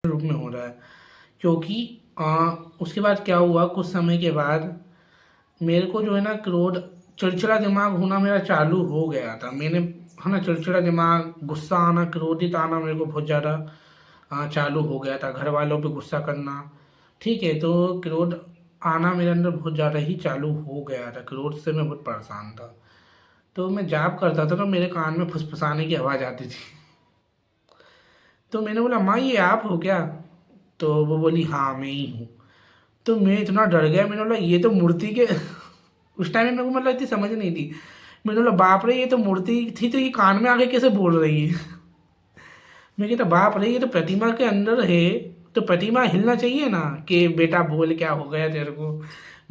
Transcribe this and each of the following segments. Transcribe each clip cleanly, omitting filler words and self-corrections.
रूप में हो रहा है। क्योंकि उसके बाद क्या हुआ, कुछ समय के बाद मेरे को जो है ना क्रोध, चिड़चिड़ा दिमाग होना मेरा चालू हो गया था। मैंने, है ना, चिड़चिड़ा दिमाग, गुस्सा आना, क्रोधित आना मेरे को बहुत ज़्यादा चालू हो गया था। घर वालों पे गुस्सा करना, ठीक है, तो क्रोध आना मेरे अंदर बहुत ज़्यादा ही चालू हो गया था। क्रोध से मैं बहुत परेशान था। तो मैं जाप करता था तो मेरे कान में फुसफुसाने की आवाज़ आती थी। तो मैंने बोला, माँ ये आप हो क्या? तो वो बोली, हाँ मैं ही हूँ। तो मैं इतना डर गया, मैंने बोला ये तो मूर्ति के उस टाइम में मेरे को मतलब इतनी समझ नहीं थी। मैंने बोला बाप रे, ये तो मूर्ति थी तो ये कान में आके कैसे बोल रही है? मैं कहता बाप रे, ये तो प्रतिमा के अंदर है, तो प्रतिमा हिलना चाहिए ना कि बेटा बोल क्या हो गया तेरे को।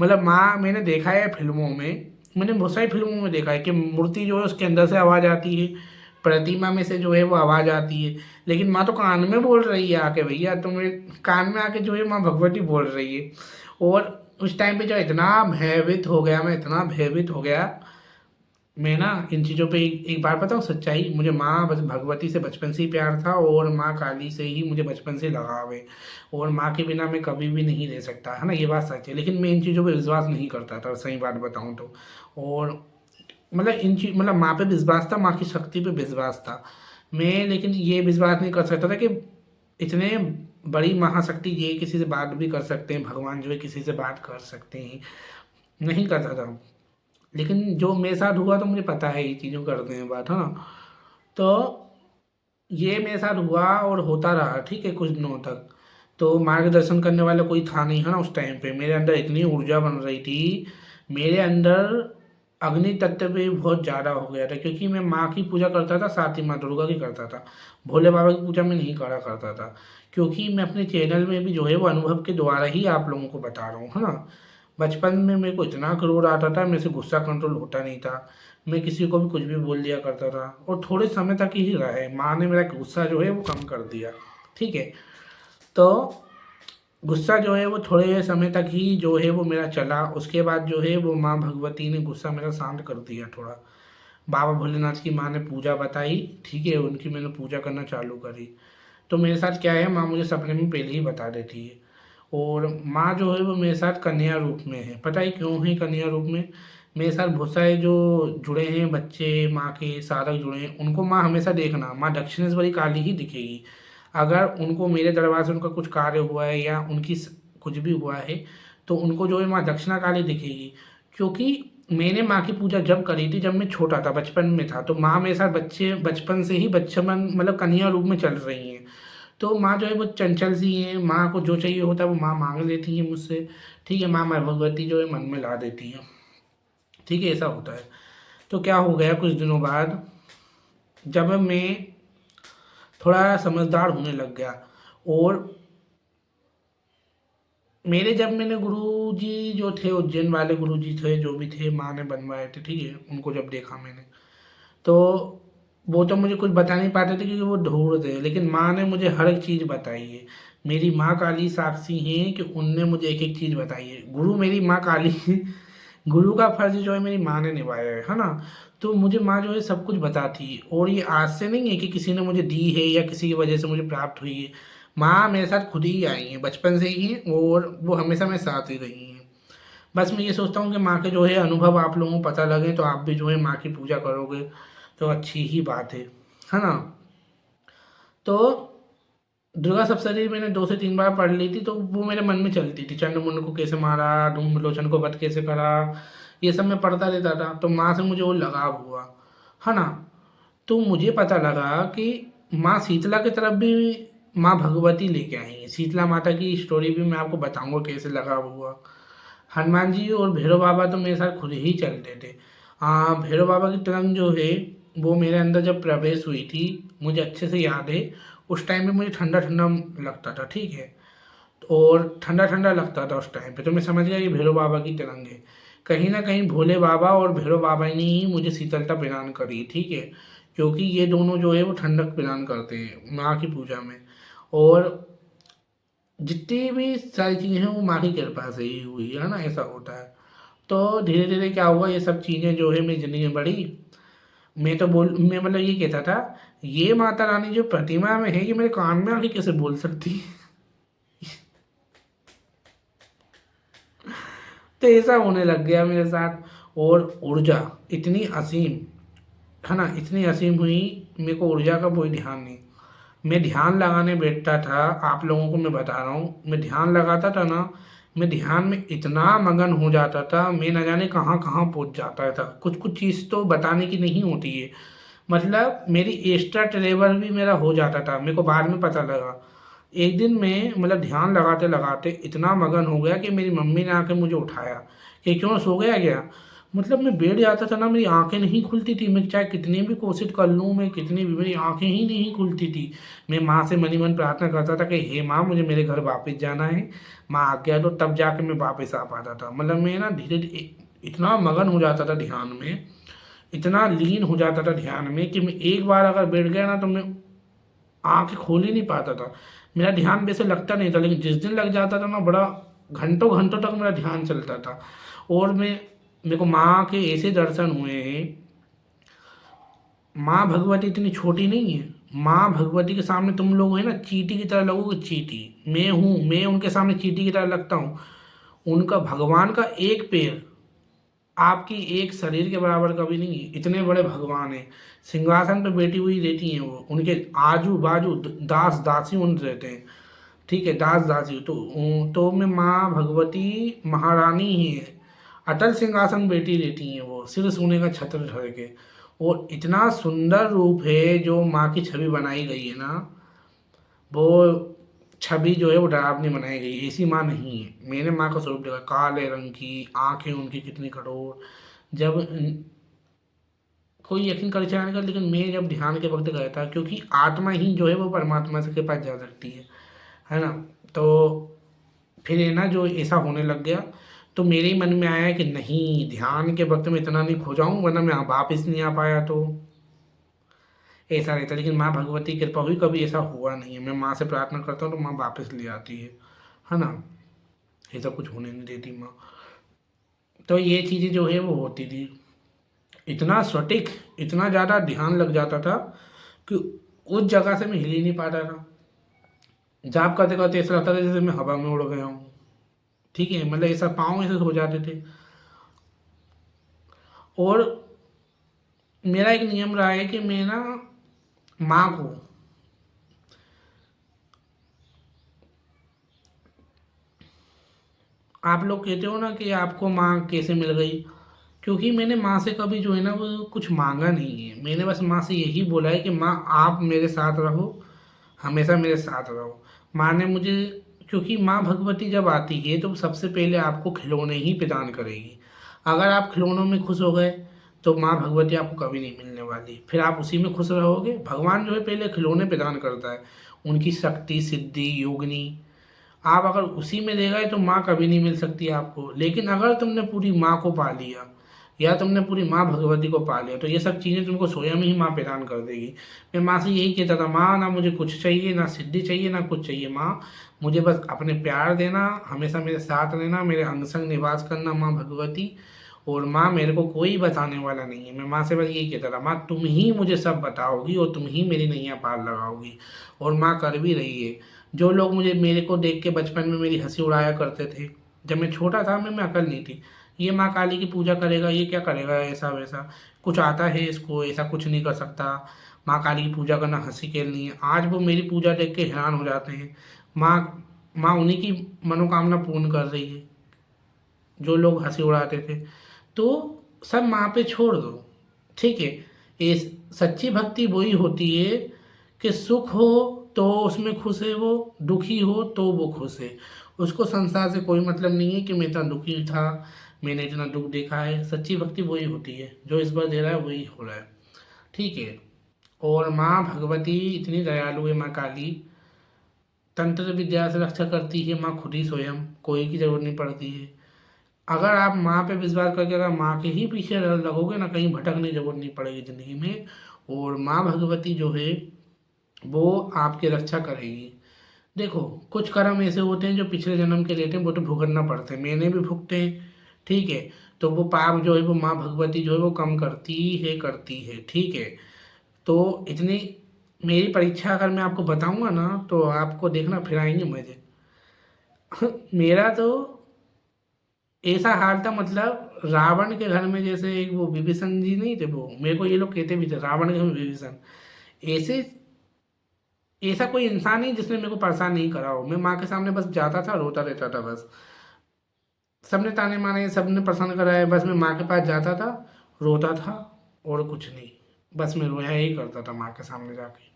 मतलब माँ, मैंने देखा है फिल्मों में, मैंने बहुत सारी फिल्मों में देखा है कि मूर्ति जो है उसके अंदर से आवाज़ आती है, प्रतिमा में से जो है वो आवाज़ आती है। लेकिन माँ तो कान में बोल रही है आके, भैया तो मेरे कान में आके जो है माँ भगवती बोल रही है। और उस टाइम पे जो इतना भयभीत हो गया, मैं इतना भयभीत हो गया। मैं ना इन चीज़ों पे एक बार बताऊँ सच्चाई, मुझे माँ भगवती से बचपन से ही प्यार था और माँ काली से ही मुझे बचपन से लगाव है। और माँ के बिना मैं कभी भी नहीं रह सकता, है ना, ये बात सच है। लेकिन मैं इन चीज़ों पे विश्वास नहीं करता था, सही बात बताऊँ तो। और मतलब मतलब माँ पे विश्वास था, माँ की शक्ति पे विश्वास था मैं, लेकिन ये विश्वास नहीं कर सकता था कि इतने बड़ी महाशक्ति ये किसी से बात भी कर सकते हैं, भगवान जो है किसी से बात कर सकते हैं, नहीं करता था। लेकिन जो मेरे साथ हुआ तो मुझे पता है ये चीज़ों करते हैं बात, है ना। तो ये मेरे साथ हुआ और होता रहा, ठीक है, कुछ दिनों तक। तो मार्गदर्शन करने वाला कोई था नहीं, है ना। उस टाइम पे मेरे अंदर इतनी ऊर्जा बन रही थी, मेरे अंदर अग्नि तत्व भी बहुत ज़्यादा हो गया था। क्योंकि मैं माँ की पूजा करता था, साथ ही माँ दुर्गा की करता था। भोले बाबा की पूजा मैं नहीं करा करता था। क्योंकि मैं अपने चैनल में भी जो है वो अनुभव के द्वारा ही आप लोगों को बता रहा हूँ, है ना। बचपन में मेरे को इतना क्रोध आता था, मेरे से गुस्सा कंट्रोल होता नहीं था। मैं किसी को भी कुछ भी बोल दिया करता था, और थोड़े समय तक ही रहा है, माँ ने मेरा गुस्सा जो है वो कम कर दिया, ठीक है। तो गुस्सा जो है वो थोड़े समय तक ही जो है वो मेरा चला। उसके बाद जो है वो माँ भगवती ने गुस्सा मेरा शांत कर दिया थोड़ा। बाबा भोलेनाथ की माँ ने पूजा बताई, ठीक है, उनकी मैंने पूजा करना चालू करी। तो मेरे साथ क्या है, माँ मुझे सपने में पहले ही बता देती है। और माँ जो है वो मेरे साथ कन्या रूप में है। पता है क्यों है कन्या रूप में? मेरे साथ बहुत सारे जो जुड़े हैं बच्चे, माँ के साधक जुड़े हैं, उनको माँ हमेशा देखना, माँ दक्षिणेश्वरी काली ही दिखेगी। अगर उनको मेरे दरबार से उनका कुछ कार्य हुआ है या कुछ भी हुआ है, तो उनको जो है माँ दक्षिणा काली दिखेगी। क्योंकि मैंने माँ की पूजा जब करी थी, जब मैं छोटा था, बचपन में था, तो माँ मेरे साथ बचपन से ही बच्चपन मतलब कन्या रूप में चल रही हैं। तो माँ जो है वो चंचल सी है, माँ को जो चाहिए होता है वो माँ मांग लेती है मुझसे, ठीक है। माँ भगवती जो है मन में ला देती है, ठीक है, ऐसा होता है। तो क्या हो गया, कुछ दिनों बाद जब मैं थोड़ा समझदार होने लग गया, और जब मैंने गुरु जी जो थे, उज्जैन वाले गुरु जी थे, जो भी थे, माँ ने बनवाए थे, ठीक है, उनको जब देखा मैंने, तो वो तो मुझे कुछ बता नहीं पाते थे क्योंकि वो ढूंढ थे, लेकिन माँ ने मुझे हर एक चीज़ बताई है। मेरी माँ काली साक्षी हैं कि उनने मुझे एक एक चीज़ बताई है। गुरु मेरी माँ काली गुरु का फर्ज जो है मेरी माँ ने निभाया है ना। तो मुझे माँ जो है सब कुछ बताती है, और ये आज से नहीं है कि किसी ने मुझे दी है या किसी की वजह से मुझे प्राप्त हुई है। माँ मेरे साथ खुद ही आई हैं, बचपन से ही हैं, और वो हमेशा मेरे साथ ही रही हैं। बस मैं ये सोचता हूँ कि माँ के जो है अनुभव आप लोगों को पता लगे, तो आप भी जो है माँ की पूजा करोगे तो अच्छी ही बात है ना। तो दुर्गा सप्तशती मैंने 2 से 3 बार पढ़ ली थी, तो वो मेरे मन में चलती थी। चंडमुंड को कैसे मारा, धूम्रलोचन को वध कैसे करा, ये सब मैं पढ़ता रहता था, तो माँ से मुझे वो लगाव हुआ, है ना। तो मुझे पता लगा कि माँ शीतला की तरफ भी माँ भगवती लेके आई है। शीतला माता की स्टोरी भी मैं आपको बताऊंगा कैसे लगाव हुआ। हनुमान जी और भैरव बाबा तो मेरे साथ खुद ही चलते थे। भैरव बाबा की तरंग जो है वो मेरे अंदर जब प्रवेश हुई थी, मुझे अच्छे से याद है। उस टाइम पे मुझे ठंडा ठंडा लगता था, ठीक है, और ठंडा ठंडा लगता था उस टाइम पे, तो मैं समझ गया कि भैरव बाबा की तरंग है। कहीं ना कहीं भोले बाबा और भैरव बाबा ने ही मुझे शीतलता प्रदान करी, ठीक है। क्योंकि ये दोनों जो है वो ठंडक प्रदान करते हैं माँ की पूजा में। और जितनी भी सारी चीज़ें हैं वो माँ की कृपा से ही हुई है ना, ऐसा होता है। तो धीरे धीरे क्या हुआ, ये सब चीज़ें जो है मेरी ज़िंदगी में बढ़ी। मैं मतलब ये कहता था, ये माता रानी जो प्रतिमा में है ये मेरे कान में आके कैसे बोल सकती है? तो ऐसा होने लग गया मेरे साथ। और ऊर्जा इतनी असीम, है ना, इतनी असीम हुई, मेरे को ऊर्जा का कोई ध्यान नहीं। मैं ध्यान लगाने बैठता था, आप लोगों को मैं बता रहा हूँ, मैं ध्यान लगाता था ना, मैं ध्यान में इतना मगन हो जाता था, मैं न जाने कहाँ कहाँ पहुँच जाता था। कुछ कुछ चीज़ तो बताने की नहीं होती है, मतलब मेरी एक्स्ट्रा ट्रेवल भी मेरा हो जाता था, मेरे को बाद में पता लगा। एक दिन मैं मतलब ध्यान लगाते लगाते इतना मगन हो गया कि मेरी मम्मी ने आके मुझे उठाया कि क्यों सो गया क्या। मतलब मैं बैठ जाता था ना, मेरी आंखें नहीं खुलती थी, मैं चाहे कितनी भी कोशिश कर लूँ, मैं कितनी भी, मेरी आंखें ही नहीं खुलती थी। मैं माँ से मनी मन प्रार्थना करता था कि हे माँ, मुझे मेरे घर वापस जाना है। माँ आ गया तो तब जाके मैं वापस आ पाता था। मतलब मैं ना धीरे धीरे इतना मगन हो जाता था ध्यान में, इतना लीन हो जाता था ध्यान में कि मैं एक बार अगर बैठ गया ना तो मैं आंखें खोल ही नहीं पाता था। मेरा ध्यान वैसे लगता नहीं था, लेकिन जिस दिन लग जाता था ना, बड़ा घंटों घंटों तक मेरा ध्यान चलता था। और मेरे को माँ के ऐसे दर्शन हुए हैं। माँ भगवती इतनी छोटी नहीं है। माँ भगवती के सामने तुम लोग है ना, चींटी की तरह लगोगे, चींटी। मैं हूँ, मैं उनके सामने चींटी की तरह लगता हूँ। उनका भगवान का एक पैर आपकी एक शरीर के बराबर कभी नहीं है, इतने बड़े भगवान हैं। सिंहासन पे बैठी हुई रहती हैं वो, उनके आजू बाजू दास दासी उन रहते हैं। ठीक है, दास दासी तो में माँ भगवती महारानी ही है। अटल सिंहासन बैठी रहती हैं वो, सिर सोने का छत्र धर के। और इतना सुंदर रूप है जो माँ की छवि बनाई गई है ना, वो छवि जो है वो डरावनी बनाई गई है, ऐसी माँ नहीं है। मैंने माँ का स्वरूप देखा, काले रंग की आंखें उनकी कितनी कठोर। जब कोई यकीन कर चलाने का, लेकिन मैं जब ध्यान के वक्त गया था, क्योंकि आत्मा ही जो है वो परमात्मा से के पास जा सकती है ना। तो फिर है ना, जो ऐसा होने लग गया, तो मेरे ही मन में आया कि नहीं, ध्यान के वक्त में इतना नहीं खो जाऊं, वरना मैं वापस नहीं आ पाया तो ऐसा रहता। लेकिन माँ भगवती की कृपा हुई, कभी ऐसा हुआ नहीं है। मैं माँ से प्रार्थना करता हूँ तो माँ वापस ले आती है ना। ऐसा कुछ होने नहीं देती माँ। तो ये चीज़ें जो है वो होती थी। इतना सटीक, इतना ज़्यादा ध्यान लग जाता था कि उस जगह से मैं हिल ही नहीं पाता था। जाप करते करते ऐसा लगता था जैसे मैं हवा में उड़ गया हूँ। ठीक है, मतलब ऐसा पाँव ऐसे हो जाते थे। और मेरा एक नियम रहा है कि मैं ना माँ को, आप लोग कहते हो ना कि आपको माँ कैसे मिल गई, क्योंकि मैंने माँ से कभी जो है ना वो कुछ मांगा नहीं है। मैंने बस माँ से यही बोला है कि माँ आप मेरे साथ रहो, हमेशा मेरे साथ रहो। माँ ने मुझे, क्योंकि माँ भगवती जब आती है तो सबसे पहले आपको खिलौने ही प्रदान करेगी। अगर आप खिलौनों में खुश हो गए तो माँ भगवती आपको कभी नहीं मिलने वाली, फिर आप उसी में खुश रहोगे। भगवान जो है पहले खिलौने प्रदान करता है, उनकी शक्ति सिद्धि योगिनी। आप अगर उसी में रह गए तो माँ कभी नहीं मिल सकती आपको। लेकिन अगर तुमने पूरी माँ को पा लिया, या तुमने पूरी माँ भगवती को पा लिया, तो ये सब चीज़ें तुमको स्वयं ही माँ प्रदान कर देगी। मैं माँ से यही कहता था, माँ ना मुझे कुछ चाहिए, ना सिद्धि चाहिए, ना कुछ चाहिए। माँ मुझे बस अपने प्यार देना, हमेशा मेरे साथ रहना, मेरे अंग संग निवास करना माँ भगवती। और माँ मेरे को कोई बताने वाला नहीं है। मैं माँ से बस यही कहता था, माँ तुम ही मुझे सब बताओगी और तुम ही मेरी नैया पार लगाओगी। और माँ कर भी रही है। जो लोग मुझे, मेरे को देख के बचपन में मेरी हंसी उड़ाया करते थे, जब मैं छोटा था, मैं अकल नहीं थी, ये माँ काली की पूजा करेगा, ये क्या करेगा, ऐसा वैसा कुछ आता है इसको, ऐसा कुछ नहीं कर सकता। माँ काली की पूजा करना हंसी खेलनी है। आज वो मेरी पूजा देख के हैरान हो जाते हैं। माँ माँ उन्हीं की मनोकामना पूर्ण कर रही है, जो लोग हंसी उड़ाते थे। तो सब माँ पे छोड़ दो। ठीक है, ये सच्ची भक्ति वही होती है कि सुख हो तो उसमें खुश है वो, दुखी हो तो वो खुश है। उसको संसार से कोई मतलब नहीं है कि मैं इतना दुखी था, मैंने इतना दुख देखा है। सच्ची भक्ति वही होती है, जो इस बार दे रहा है वही हो रहा है। ठीक है। और माँ भगवती इतनी दयालु है, माँ काली तंत्र विद्या से रक्षा करती है माँ खुद ही स्वयं, कोई की जरूरत नहीं पड़ती है। अगर आप माँ पे विश्वास करके अगर माँ के ही पीछे लगोगे ना, कहीं भटकने की जरूरत नहीं पड़ेगी ज़िंदगी में। और माँ भगवती जो है वो आपकी रक्षा करेगी। देखो, कुछ कर्म ऐसे होते हैं जो पिछले जन्म के लेते हैं, वो तो भुगतना पड़ते हैं, मैंने भी भुगते हैं। ठीक है, तो वो पाप जो है वो माँ भगवती जो है वो कम करती है, करती है। ठीक है, तो इतनी मेरी परीक्षा अगर मैं आपको बताऊंगा ना तो आपको देखना फिर आएंगे मजे। मेरा तो ऐसा हाल था, मतलब रावण के घर में जैसे एक वो विभीषण जी नहीं थे, वो मेरे को ये लोग कहते भी थे रावण के घर में विभीषण। ऐसे ऐसा कोई इंसान नहीं जिसने मेरे को परेशान नहीं करा हो। मैं माँ के सामने बस जाता था, रोता रहता था बस। सबने ताने मारे, सबने परेशान कराया, बस मैं माँ के पास जाता था, रोता था, और कुछ नहीं। बस मैं रोया ही करता था माँ के सामने जाके।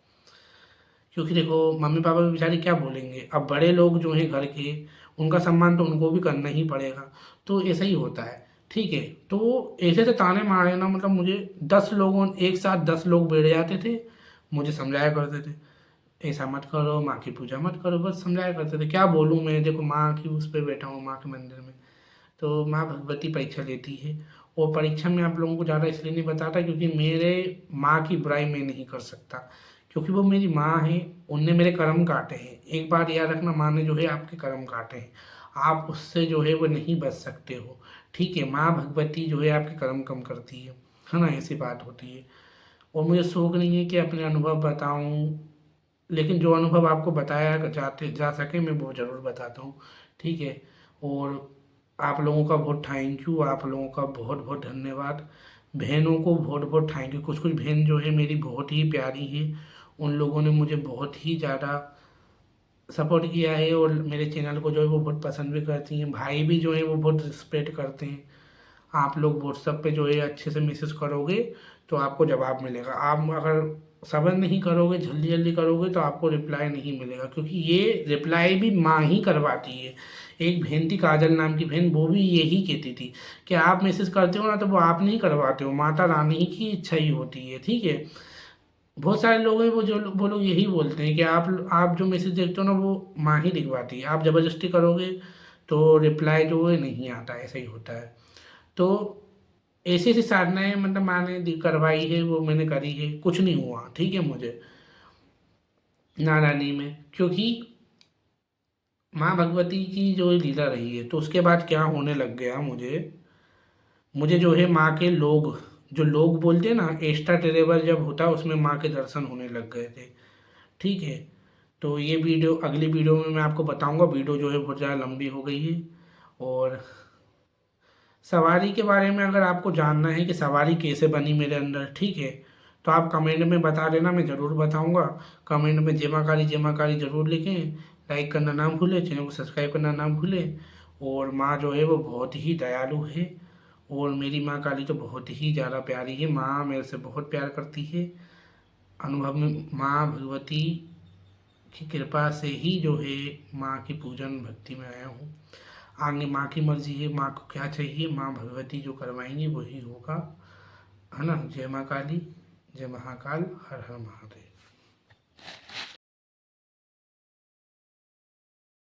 क्योंकि देखो मम्मी पापा भी बेचारे क्या बोलेंगे, अब बड़े लोग जो हैं घर के, उनका सम्मान तो उनको भी करना ही पड़ेगा। तो ऐसा ही होता है, ठीक है। तो ऐसे से ताने मारे ना, मतलब मुझे 10 लोगों एक साथ 10 लोग बैठ जाते थे, मुझे समझाया करते थे ऐसा मत करो, माँ की पूजा मत करो, बस समझाया करते थे। क्या बोलूँ मैं, देखो माँ की उस पर बैठा हूँ, माँ के मंदिर में। तो माँ भगवती परीक्षा लेती है, और परीक्षा में आप लोगों को ज़्यादा इसलिए नहीं बताता क्योंकि मेरे माँ की बुराई मैं नहीं कर सकता, क्योंकि वो मेरी माँ है। उनने मेरे कर्म काटे हैं, एक बात याद रखना, माँ ने जो है आपके कर्म काटे हैं, आप उससे जो है वो नहीं बच सकते हो। ठीक है, माँ भगवती जो है आपके कर्म कम करती है ना, ऐसी बात होती है। और मुझे शौक नहीं है कि अपने अनुभव बताऊं, लेकिन जो अनुभव आपको बताया जाते जा सके मैं वो ज़रूर बताता हूँ, ठीक है। और आप लोगों का बहुत थैंक यू, आप लोगों का बहुत बहुत धन्यवाद। बहनों को बहुत बहुत थैंक यू, कुछ कुछ बहन जो है मेरी बहुत ही प्यारी है, उन लोगों ने मुझे बहुत ही ज़्यादा सपोर्ट किया है, और मेरे चैनल को जो है वो बहुत पसंद भी करती हैं। भाई भी जो है वो बहुत रिस्पेक्ट करते हैं। आप लोग व्हाट्सएप पे जो है अच्छे से मैसेज करोगे तो आपको जवाब मिलेगा। आप अगर सब्र नहीं करोगे, जल्दी जल्दी करोगे, तो आपको रिप्लाई नहीं मिलेगा, क्योंकि ये रिप्लाई भी माँ ही करवाती है। एक बहन थी काजल नाम की बहन, वो भी यही कहती थी कि आप मैसेज करते हो ना तो वो आप नहीं करवाते हो, माता रानी की इच्छा ही होती है, ठीक है। बहुत सारे लोग हैं वो लोग यही बोलते हैं कि आप जो मैसेज देखते हो ना वो माँ ही दिखवाती है, आप ज़बरदस्ती करोगे तो रिप्लाई जो है नहीं आता, ऐसा ही होता है। तो ऐसी ऐसी साधनाएँ मतलब माँ ने करवाई है, वो मैंने करी है, कुछ नहीं हुआ, ठीक है मुझे नारायणी में, क्योंकि माँ भगवती की जो लीला रही है। तो उसके बाद क्या होने लग गया, मुझे मुझे जो है माँ के लोग, जो लोग बोलते हैं ना, एक्स्ट्रा टेरेवर जब होता है उसमें माँ के दर्शन होने लग गए थे, ठीक है। तो ये वीडियो अगली वीडियो में मैं आपको बताऊंगा, वीडियो जो है बहुत ज़्यादा लंबी हो गई है। और सवारी के बारे में अगर आपको जानना है कि सवारी कैसे बनी मेरे अंदर, ठीक है, तो आप कमेंट में बता देना, मैं ज़रूर बताऊंगा। कमेंट में जय माँ काली ज़रूर लिखें, लाइक करना ना भूलें, चैनल को सब्सक्राइब करना ना भूलें। और माँ जो है वो बहुत ही दयालु है, और मेरी माँ काली तो बहुत ही ज़्यादा प्यारी है। माँ मेरे से बहुत प्यार करती है। अनुभव में माँ भगवती की कृपा से ही जो है माँ की पूजन भक्ति में आया हूँ। आगे माँ की मर्जी है, माँ को क्या चाहिए, माँ भगवती जो करवाएंगी वही होगा, है ना। जय माँ काली, जय महाकाल, हर हर महादेव।